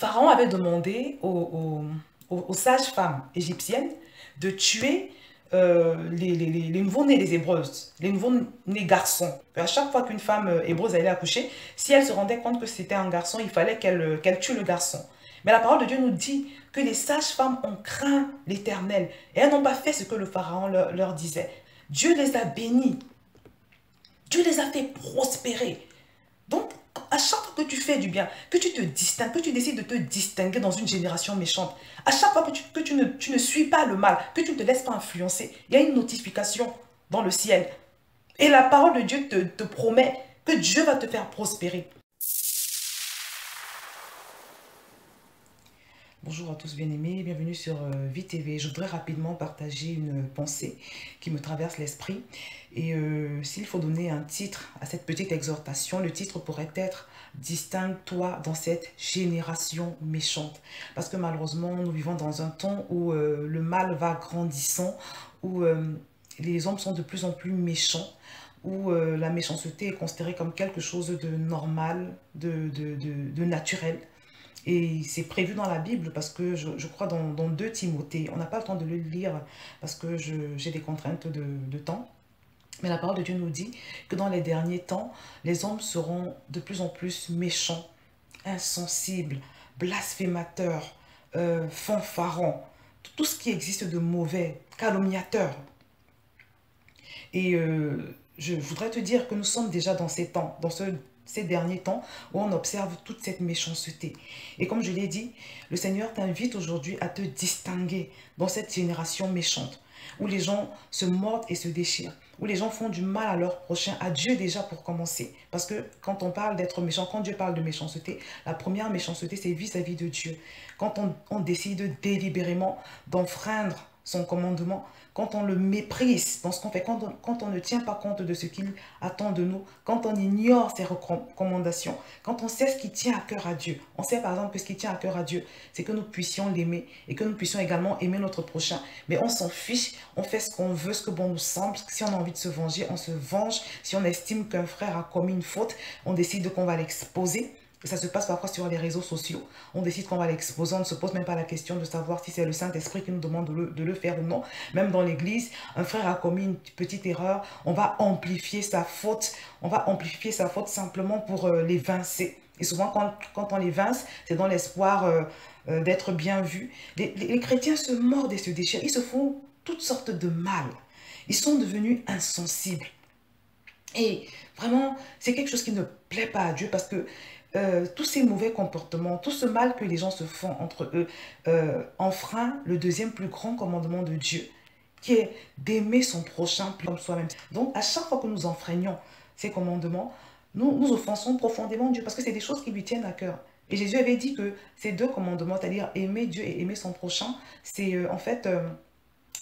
Pharaon avait demandé aux sages-femmes égyptiennes de tuer les nouveaux-nés des Hébreuses, les nouveaux-nés garçons. À chaque fois qu'une femme hébreuse allait accoucher, si elle se rendait compte que c'était un garçon, il fallait qu'elle tue le garçon. Mais la parole de Dieu nous dit que les sages-femmes ont craint l'Éternel et elles n'ont pas fait ce que le Pharaon leur disait. Dieu les a bénis. Dieu les a fait prospérer. Donc, à chaque fois que tu fais du bien, que tu te distingues, que tu décides de te distinguer dans une génération méchante, à chaque fois que tu ne suis pas le mal, que tu ne te laisses pas influencer, il y a une notification dans le ciel. Et la parole de Dieu te promet que Dieu va te faire prospérer. Bonjour à tous bien-aimés, bienvenue sur Vie TV. Je voudrais rapidement partager une pensée qui me traverse l'esprit. Et s'il faut donner un titre à cette petite exhortation, le titre pourrait être « Distingue-toi dans cette génération méchante ». Parce que malheureusement, nous vivons dans un temps où le mal va grandissant, où les hommes sont de plus en plus méchants, où la méchanceté est considérée comme quelque chose de normal, de naturel. Et c'est prévu dans la Bible parce que je crois dans 2 Timothée. On n'a pas le temps de le lire parce que j'ai des contraintes de temps. Mais la parole de Dieu nous dit que dans les derniers temps, les hommes seront de plus en plus méchants, insensibles, blasphémateurs, fanfarons, tout ce qui existe de mauvais, calomniateurs. Et je voudrais te dire que nous sommes déjà dans ces temps, ces derniers temps où on observe toute cette méchanceté. Et comme je l'ai dit, le Seigneur t'invite aujourd'hui à te distinguer dans cette génération méchante, où les gens se mordent et se déchirent, où les gens font du mal à leur prochain, à Dieu déjà pour commencer. Parce que quand on parle d'être méchant, quand Dieu parle de méchanceté, la première méchanceté, c'est vis-à-vis de Dieu. Quand on décide délibérément d'enfreindre son commandement, quand on le méprise dans ce qu'on fait, quand on ne tient pas compte de ce qu'il attend de nous, quand on ignore ses recommandations, quand on sait ce qui tient à cœur à Dieu. On sait par exemple que ce qui tient à cœur à Dieu, c'est que nous puissions l'aimer et que nous puissions également aimer notre prochain. Mais on s'en fiche, on fait ce qu'on veut, ce que bon nous semble. Si on a envie de se venger, on se venge. Si on estime qu'un frère a commis une faute, on décide qu'on va l'exposer. Et ça se passe parfois sur les réseaux sociaux. On décide qu'on va l'exposer, on ne se pose même pas la question de savoir si c'est le Saint-Esprit qui nous demande de le faire ou non. Même dans l'église, un frère a commis une petite erreur, on va amplifier sa faute. On va amplifier sa faute simplement pour l'évincer. Et souvent, quand on l'évince, c'est dans l'espoir d'être bien vu. Les chrétiens se mordent et se déchirent. Ils se font toutes sortes de mal. Ils sont devenus insensibles. Et vraiment, c'est quelque chose qui ne plaît pas à Dieu parce que tous ces mauvais comportements, tout ce mal que les gens se font entre eux, enfreint le deuxième plus grand commandement de Dieu, qui est d'aimer son prochain comme soi-même. Donc, à chaque fois que nous enfreignons ces commandements, nous offensons profondément Dieu parce que c'est des choses qui lui tiennent à cœur. Et Jésus avait dit que ces 2 commandements, c'est-à-dire aimer Dieu et aimer son prochain, c'est en fait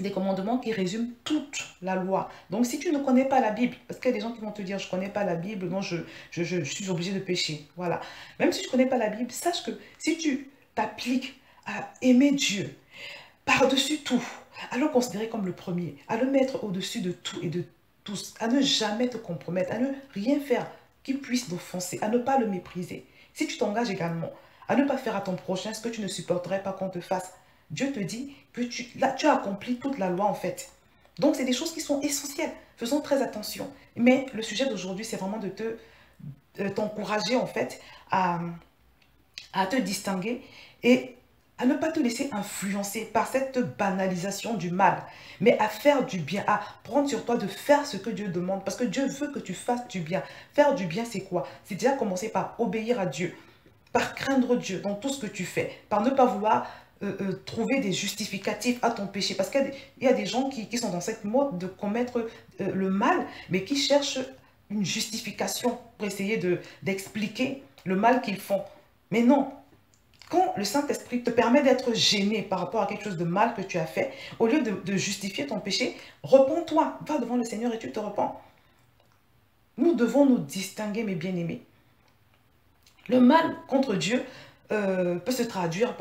des commandements qui résument toute la loi. Donc, si tu ne connais pas la Bible, parce qu'il y a des gens qui vont te dire, je ne connais pas la Bible, donc je suis obligé de pécher. Voilà. Même si tu ne connais pas la Bible, sache que si tu t'appliques à aimer Dieu par-dessus tout, à le considérer comme le premier, à le mettre au-dessus de tout et de tous, à ne jamais te compromettre, à ne rien faire qui puisse t'offenser, à ne pas le mépriser. Si tu t'engages également à ne pas faire à ton prochain ce que tu ne supporterais pas qu'on te fasse, Dieu te dit que là, tu as accompli toute la loi en fait. Donc, c'est des choses qui sont essentielles. Faisons très attention. Mais le sujet d'aujourd'hui, c'est vraiment de t'encourager en fait à te distinguer et à ne pas te laisser influencer par cette banalisation du mal, mais à faire du bien, à prendre sur toi de faire ce que Dieu demande, parce que Dieu veut que tu fasses du bien. Faire du bien, c'est quoi? C'est déjà commencer par obéir à Dieu, par craindre Dieu dans tout ce que tu fais, par ne pas vouloir trouver des justificatifs à ton péché. Parce qu'il y a des gens qui sont dans cette mode de commettre le mal, mais qui cherchent une justification pour essayer d'expliquer le mal qu'ils font. Mais non, quand le Saint-Esprit te permet d'être gêné par rapport à quelque chose de mal que tu as fait, au lieu de justifier ton péché, repens-toi, va devant le Seigneur et tu te repens. Nous devons nous distinguer, mes bien-aimés. Le mal contre Dieu peut se traduire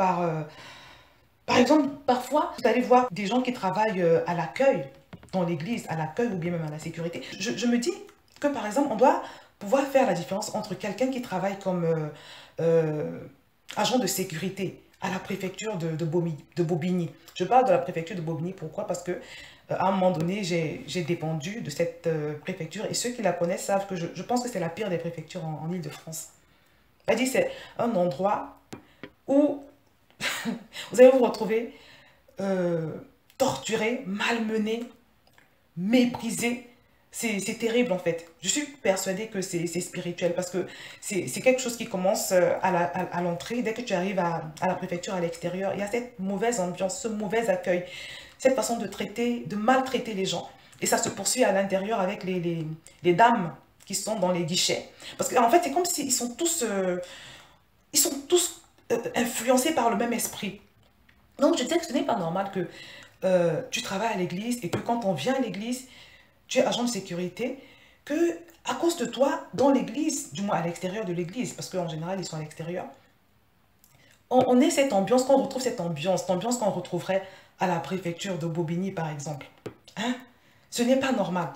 par exemple, parfois, vous allez voir des gens qui travaillent à l'accueil dans l'église, à l'accueil ou bien même à la sécurité. Je me dis que, par exemple, on doit pouvoir faire la différence entre quelqu'un qui travaille comme agent de sécurité à la préfecture de Bobigny. Je parle de la préfecture de Bobigny, pourquoi? Parce que à un moment donné, j'ai dépendu de cette préfecture et ceux qui la connaissent savent que je pense que c'est la pire des préfectures en Île-de-France. C'est-à-dire c'est un endroit où vous allez vous retrouver torturé, malmené, méprisé. C'est terrible en fait. Je suis persuadée que c'est spirituel parce que c'est quelque chose qui commence à l'entrée. Dès que tu arrives à la préfecture, à l'extérieur, il y a cette mauvaise ambiance, ce mauvais accueil, cette façon de traiter, de maltraiter les gens. Et ça se poursuit à l'intérieur avec les dames qui sont dans les guichets. Parce qu'en fait, c'est comme s'ils sont tous influencés par le même esprit. Donc, je disais que ce n'est pas normal que tu travailles à l'église et que quand on vient à l'église, tu es agent de sécurité, que à cause de toi, dans l'église, du moins à l'extérieur de l'église, parce qu'en général, ils sont à l'extérieur, on ait cette ambiance, qu'on retrouve cette ambiance qu'on retrouverait à la préfecture de Bobigny, par exemple. Hein? Ce n'est pas normal.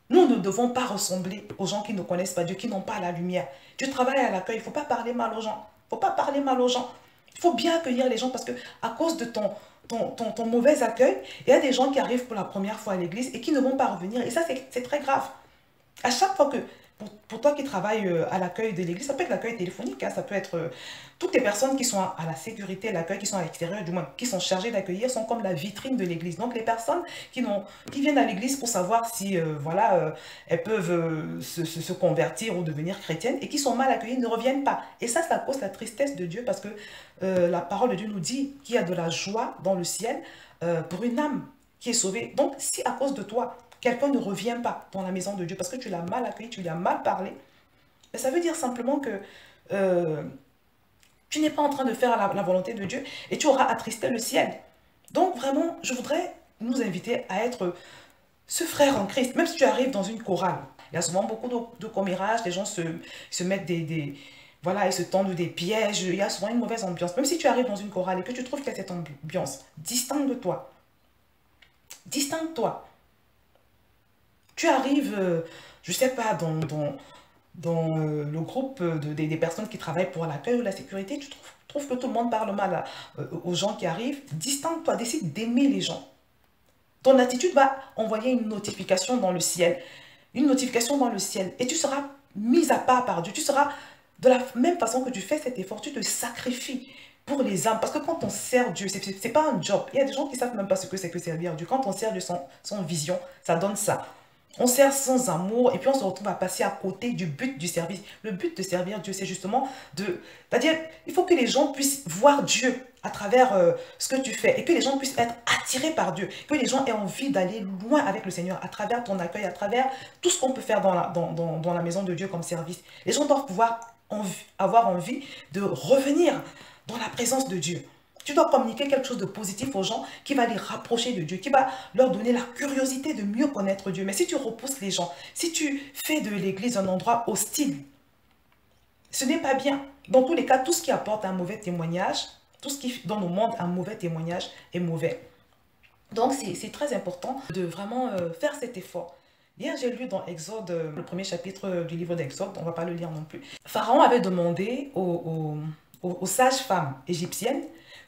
Nous ne devons pas ressembler aux gens qui ne connaissent pas Dieu, qui n'ont pas la lumière. Tu travailles à l'accueil, il ne faut pas parler mal aux gens. Il ne faut pas parler mal aux gens. Il faut bien accueillir les gens parce que à cause de ton mauvais accueil, il y a des gens qui arrivent pour la première fois à l'église et qui ne vont pas revenir. Et ça, c'est très grave. À chaque fois que, pour toi qui travailles à l'accueil de l'église, ça peut être l'accueil téléphonique, hein, ça peut être toutes les personnes qui sont à la sécurité, à l'accueil, qui sont à l'extérieur, du moins, qui sont chargées d'accueillir, sont comme la vitrine de l'église. Donc, les personnes qui viennent à l'église pour savoir si, voilà, elles peuvent se convertir ou devenir chrétiennes et qui sont mal accueillies ne reviennent pas. Et ça cause la tristesse de Dieu parce que la parole de Dieu nous dit qu'il y a de la joie dans le ciel pour une âme qui est sauvée. Donc, si à cause de toi, quelqu'un ne revient pas dans la maison de Dieu parce que tu l'as mal accueilli, tu lui as mal parlé, mais ça veut dire simplement que tu n'es pas en train de faire la volonté de Dieu et tu auras attristé le ciel. Donc vraiment, je voudrais nous inviter à être ce frère en Christ, même si tu arrives dans une chorale. Il y a souvent beaucoup de commérages, les gens se mettent voilà, ils se tendent des pièges, il y a souvent une mauvaise ambiance. Même si tu arrives dans une chorale et que tu trouves qu'il y a cette ambiance, distingue-toi. Distingue-toi. Tu arrives, je ne sais pas, dans le groupe des personnes qui travaillent pour l'accueil ou la sécurité, tu trouves que tout le monde parle mal aux gens qui arrivent. Distingue-toi, décide d'aimer les gens. Ton attitude va envoyer une notification dans le ciel. Une notification dans le ciel. Et tu seras mis à part par Dieu. Tu seras, de la même façon que tu fais cet effort, tu te sacrifies pour les âmes. Parce que quand on sert Dieu, ce n'est pas un job. Il y a des gens qui ne savent même pas ce que c'est que servir Dieu. Quand on sert Dieu sans vision, ça donne ça. On sert sans amour et puis on se retrouve à passer à côté du but du service. Le but de servir Dieu, c'est justement c'est-à-dire, il faut que les gens puissent voir Dieu à travers ce que tu fais et que les gens puissent être attirés par Dieu, que les gens aient envie d'aller loin avec le Seigneur à travers ton accueil, à travers tout ce qu'on peut faire dans la maison de Dieu comme service. Les gens doivent pouvoir avoir envie de revenir dans la présence de Dieu. Tu dois communiquer quelque chose de positif aux gens qui va les rapprocher de Dieu, qui va leur donner la curiosité de mieux connaître Dieu. Mais si tu repousses les gens, si tu fais de l'église un endroit hostile, ce n'est pas bien. Dans tous les cas, tout ce qui apporte un mauvais témoignage, tout ce qui donne au monde un mauvais témoignage est mauvais. Donc, c'est très important de vraiment faire cet effort. Hier, j'ai lu dans Exode, le premier chapitre du livre d'Exode, on ne va pas le lire non plus. Pharaon avait demandé aux sages-femmes égyptiennes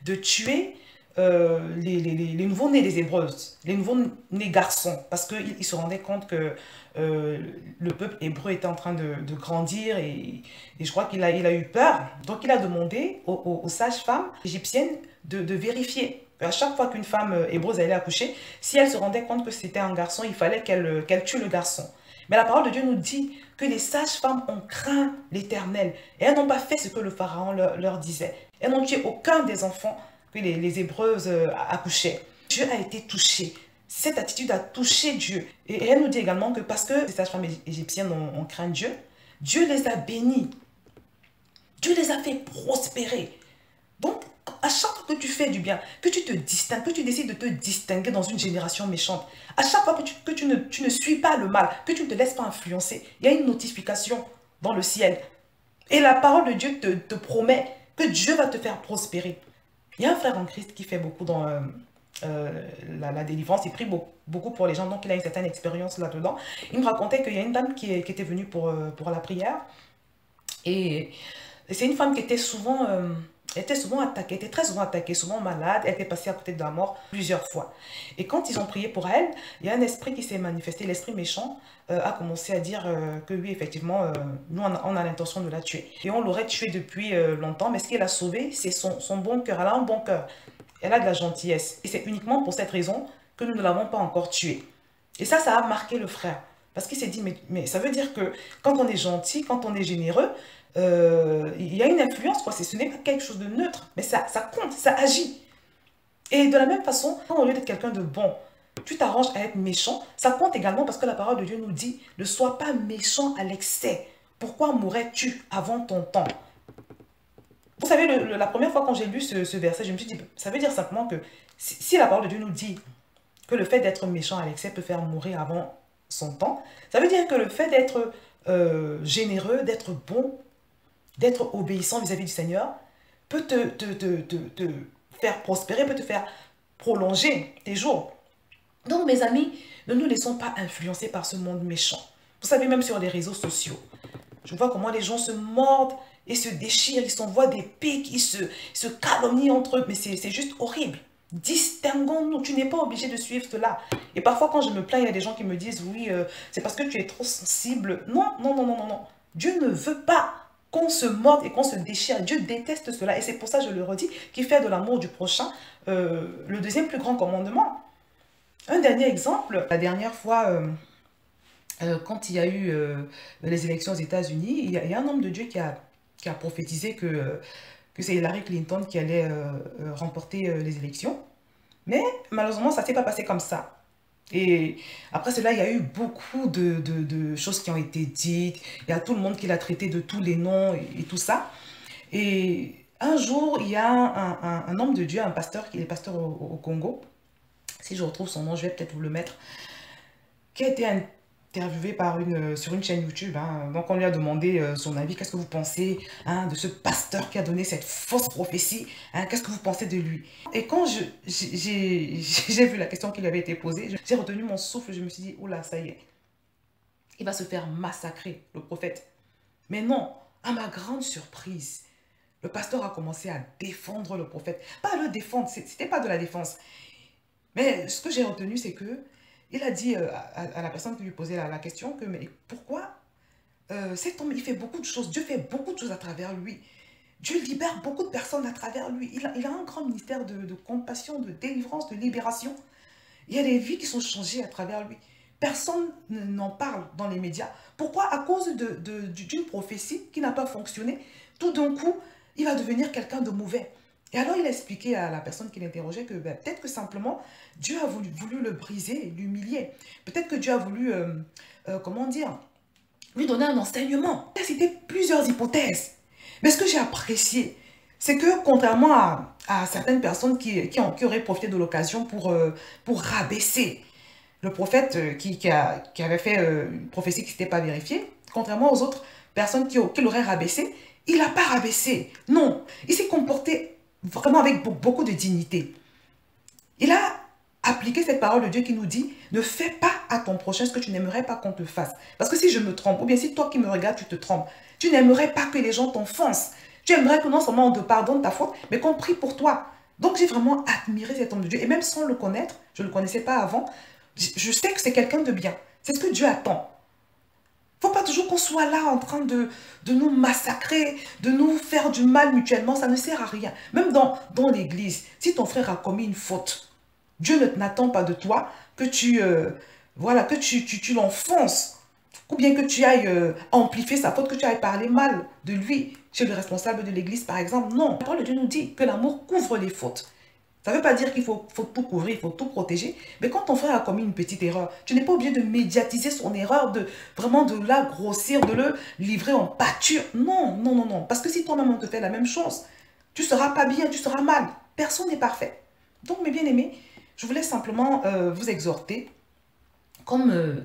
de tuer les nouveaux-nés des Hébreuses, les nouveaux-nés garçons, parce qu'il se rendait compte que le peuple hébreu était en train de grandir et je crois qu'il a eu peur. Donc il a demandé aux sages-femmes égyptiennes de vérifier. À chaque fois qu'une femme hébreuse allait accoucher, si elle se rendait compte que c'était un garçon, il fallait qu'elle tue le garçon. Mais la parole de Dieu nous dit que les sages-femmes ont craint l'Éternel et elles n'ont pas fait ce que le Pharaon leur disait. Elles n'ont tué aucun des enfants que les Hébreuses accouchaient. Dieu a été touché. Cette attitude a touché Dieu. Et elle nous dit également que parce que les sages-femmes égyptiennes ont craint Dieu, Dieu les a bénis. Dieu les a fait prospérer. Donc, à chaque fois que tu fais du bien, que tu te distingues, que tu décides de te distinguer dans une génération méchante, à chaque fois que tu ne suis pas le mal, que tu ne te laisses pas influencer, il y a une notification dans le ciel. Et la parole de Dieu te promet que Dieu va te faire prospérer. Il y a un frère en Christ qui fait beaucoup dans la délivrance, il prie beaucoup pour les gens, donc il a une certaine expérience là-dedans. Il me racontait qu'il y a une dame qui était venue pour la prière et Et c'est une femme qui était souvent attaquée, était très souvent attaquée, souvent malade. Elle était passée à côté de la mort plusieurs fois. Et quand ils ont prié pour elle, il y a un esprit qui s'est manifesté. L'esprit méchant a commencé à dire que oui, effectivement, nous, on a l'intention de la tuer. Et on l'aurait tuée depuis longtemps, mais ce qui l'a sauvée, c'est son bon cœur. Elle a un bon cœur. Elle a de la gentillesse. Et c'est uniquement pour cette raison que nous ne l'avons pas encore tuée. Et ça a marqué le frère. Parce qu'il s'est dit, mais ça veut dire que quand on est gentil, quand on est généreux, il y a une influence, quoi. Ce n'est pas quelque chose de neutre, mais ça compte, ça agit. Et de la même façon, quand au lieu d'être quelqu'un de bon, tu t'arranges à être méchant, ça compte également parce que la parole de Dieu nous dit, ne sois pas méchant à l'excès. Pourquoi mourrais-tu avant ton temps? Vous savez, la première fois quand j'ai lu ce verset, je me suis dit, ça veut dire simplement que si la parole de Dieu nous dit que le fait d'être méchant à l'excès peut faire mourir avant son temps, ça veut dire que le fait d'être généreux, d'être bon, d'être obéissant vis-à-vis du Seigneur, peut te faire prospérer, peut te faire prolonger tes jours. Donc, mes amis, ne nous laissons pas influencer par ce monde méchant. Vous savez, même sur les réseaux sociaux, je vois comment les gens se mordent et se déchirent, ils s'envoient des pics, ils se calomnient entre eux, mais c'est juste horrible. Distinguons-nous, tu n'es pas obligé de suivre cela. Et parfois, quand je me plains, il y a des gens qui me disent, oui, c'est parce que tu es trop sensible. Non, non, non, non, non, non. Dieu ne veut pas qu'on se morde et qu'on se déchire. Dieu déteste cela. Et c'est pour ça, je le redis, qu'il fait de l'amour du prochain le deuxième plus grand commandement. Un dernier exemple, la dernière fois, quand il y a eu les élections aux États-Unis, il y a un homme de Dieu qui a prophétisé que c'est Hillary Clinton qui allait remporter les élections. Mais malheureusement, ça ne s'est pas passé comme ça. Et après cela, il y a eu beaucoup de choses qui ont été dites. Il y a tout le monde qui l'a traité de tous les noms et tout ça. Et un jour, il y a un homme de Dieu, un pasteur, qui est pasteur au Congo. Si je retrouve son nom, je vais peut-être vous le mettre. Qui a été interviewé sur une chaîne YouTube. Hein. Donc on lui a demandé son avis. Qu'est-ce que vous pensez de ce pasteur qui a donné cette fausse prophétie? Qu'est-ce que vous pensez de lui? Et quand j'ai vu la question qui lui avait été posée, j'ai retenu mon souffle. Je me suis dit, oula, ça y est. Il va se faire massacrer, le prophète. Mais non, à ma grande surprise, le pasteur a commencé à défendre le prophète. Pas à le défendre, c'était pas de la défense. Mais ce que j'ai retenu, c'est que il a dit à la personne qui lui posait la question que mais pourquoi cet homme, il fait beaucoup de choses, Dieu fait beaucoup de choses à travers lui. Dieu libère beaucoup de personnes à travers lui. Il a un grand ministère de compassion, de délivrance, de libération. Il y a des vies qui sont changées à travers lui. Personne n'en parle dans les médias. Pourquoi? À cause d'une prophétie qui n'a pas fonctionné, tout d'un coup, il va devenir quelqu'un de mauvais. Et alors, il a expliqué à la personne qui l'interrogeait que peut-être que simplement, Dieu a voulu le briser, l'humilier. Peut-être que Dieu a voulu, comment dire, lui donner un enseignement. Il a cité plusieurs hypothèses. Mais ce que j'ai apprécié, c'est que contrairement à certaines personnes qui auraient profité de l'occasion pour rabaisser le prophète qui avait fait une prophétie qui ne s'était pas vérifiée, contrairement aux autres personnes qui l'auraient rabaissé, il n'a pas rabaissé. Non, il s'est comporté vraiment avec beaucoup de dignité. Il a appliqué cette parole de Dieu qui nous dit, ne fais pas à ton prochain ce que tu n'aimerais pas qu'on te fasse. Parce que si je me trompe, ou bien si toi qui me regardes, tu te trompes, tu n'aimerais pas que les gens t'enfoncent. Tu aimerais que non seulement on te pardonne ta faute, mais qu'on prie pour toi. Donc j'ai vraiment admiré cet homme de Dieu. Et même sans le connaître, je ne le connaissais pas avant, je sais que c'est quelqu'un de bien. C'est ce que Dieu attend. Il ne faut pas toujours qu'on soit là en train de nous massacrer, de nous faire du mal mutuellement. Ça ne sert à rien. Même dans l'église, si ton frère a commis une faute, Dieu n'attend pas de toi que tu l'enfonces. Ou bien que tu ailles amplifier sa faute, que tu ailles parler mal de lui chez le responsable de l'église, par exemple. Non, la parole de Dieu nous dit que l'amour couvre les fautes. Ça ne veut pas dire qu'il faut tout couvrir, il faut tout protéger. Mais quand ton frère a commis une petite erreur, tu n'es pas obligé de médiatiser son erreur, vraiment de la grossir, de le livrer en pâture. Non, non, non, non. Parce que si toi-même on te fait la même chose, tu ne seras pas bien, tu seras mal. Personne n'est parfait. Donc, mes bien-aimés, je voulais simplement vous exhorter, comme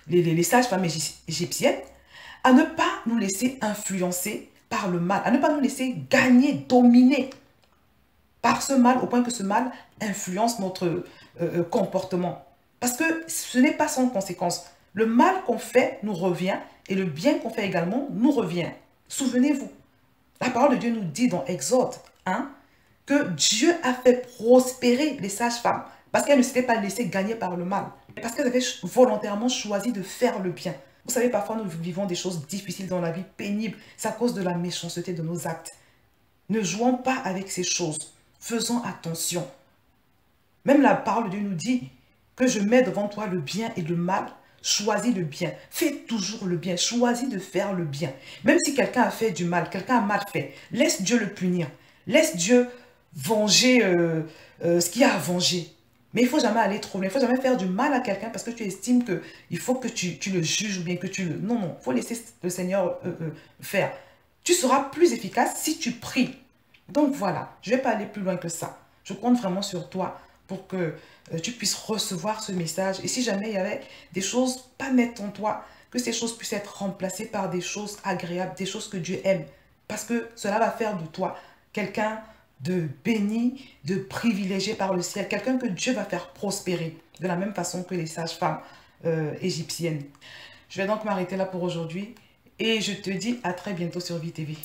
les sages femmes égyptiennes, à ne pas nous laisser influencer par le mal, à ne pas nous laisser gagner, dominer par ce mal, au point que ce mal influence notre comportement. Parce que ce n'est pas sans conséquence. Le mal qu'on fait nous revient et le bien qu'on fait également nous revient. Souvenez-vous. La parole de Dieu nous dit dans Exode 1 que Dieu a fait prospérer les sages-femmes parce qu'elles ne s'étaient pas laissées gagner par le mal, parce qu'elles avaient volontairement choisi de faire le bien. Vous savez, parfois nous vivons des choses difficiles dans la vie, pénibles, c'est à cause de la méchanceté de nos actes. Ne jouons pas avec ces choses, faisons attention. Même la parole de Dieu nous dit que je mets devant toi le bien et le mal. Choisis le bien. Fais toujours le bien. Choisis de faire le bien. Même si quelqu'un a fait du mal, quelqu'un a mal fait, laisse Dieu le punir. Laisse Dieu venger ce qu'il y a à venger. Mais il ne faut jamais aller trop loin. Il ne faut jamais faire du mal à quelqu'un parce que tu estimes qu'il faut que tu le juges ou bien que tu le... Non, non. Il faut laisser le Seigneur faire. Tu seras plus efficace si tu pries. Donc voilà, je ne vais pas aller plus loin que ça. Je compte vraiment sur toi pour que tu puisses recevoir ce message. Et si jamais il y avait des choses pas nettes en toi, que ces choses puissent être remplacées par des choses agréables, des choses que Dieu aime. Parce que cela va faire de toi quelqu'un de béni, de privilégié par le ciel, quelqu'un que Dieu va faire prospérer, de la même façon que les sages-femmes égyptiennes. Je vais donc m'arrêter là pour aujourd'hui et je te dis à très bientôt sur VTV.